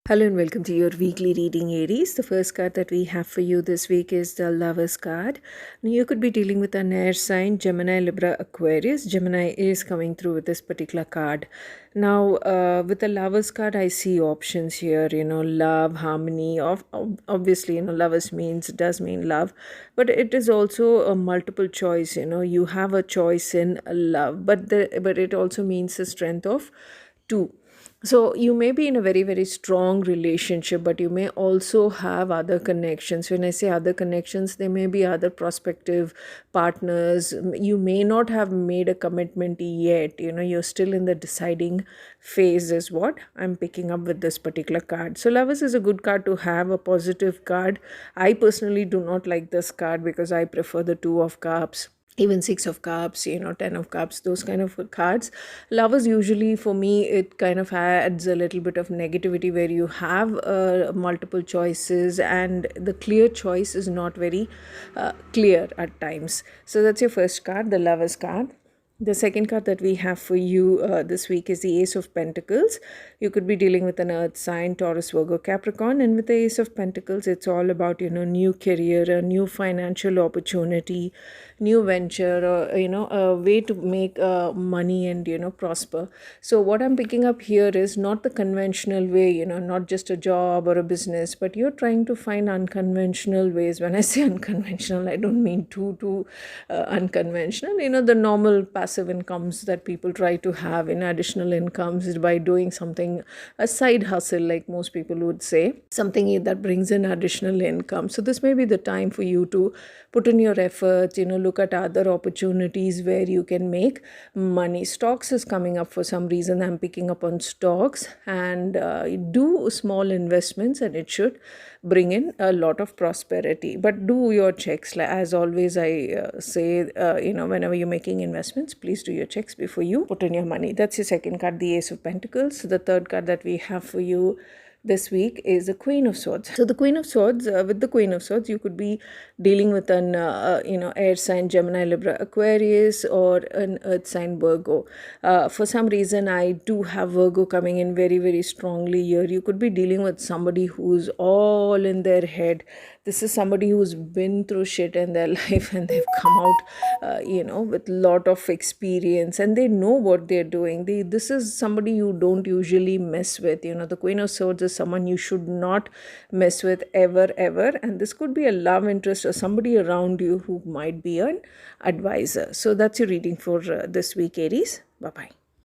Hello and welcome to your weekly reading, Aries. The first card that we have for you this week is the Lovers card. Now, you could be dealing with an air sign, Gemini, Libra, Aquarius. Gemini is coming through with this particular card. Now, with the Lovers card, I see options here, love, harmony. Obviously, lovers does mean love, but it is also a multiple choice. You have a choice in love, but it also means the strength of two. So you may be in a very, very strong relationship, but you may also have other connections. When I say other connections, there may be other prospective partners. You may not have made a commitment yet. You're still in the deciding phase, is what I'm picking up with this particular card. So lovers is a good card to have, a positive card. I personally do not like this card because I prefer the Two of Cups, even Six of Cups, Ten of Cups, those kind of cards. Lovers, usually for me, it kind of adds a little bit of negativity where you have multiple choices and the clear choice is not very clear at times. So that's your first card, the Lovers card. The second card that we have for you this week is the Ace of Pentacles. You could be dealing with an earth sign, Taurus, Virgo, Capricorn. And with the Ace of Pentacles, it's all about, new career, a new financial opportunity, new venture, or, a way to make money and, prosper. So what I'm picking up here is not the conventional way, not just a job or a business, but you're trying to find unconventional ways. When I say unconventional, I don't mean too unconventional, the normal passive incomes that people try to have in additional incomes by doing something, a side hustle, like most people would say, something that brings in additional income. So this may be the time for you to put in your efforts, look at other opportunities where you can make money. Stocks is coming up for some reason. I'm picking up on stocks, and do small investments and it should bring in a lot of prosperity. But do your checks. As always, I say, whenever you're making investments, please do your checks before you put in your money. That's your second card, the Ace of Pentacles. The third card that we have for you this week is the Queen of Swords. So the Queen of Swords, with the Queen of Swords, you could be dealing with an air sign, Gemini, Libra, Aquarius, or an earth sign, Virgo. For some reason, I do have Virgo coming in very, very strongly here. You could be dealing with somebody who's all in their head. This is somebody who's been through shit in their life and they've come out with lot of experience and they know what they're doing. This is somebody you don't usually mess with. The Queen of Swords is someone you should not mess with ever, and this could be a love interest or somebody around you who might be an advisor. So that's your reading for this week, Aries. Bye-bye.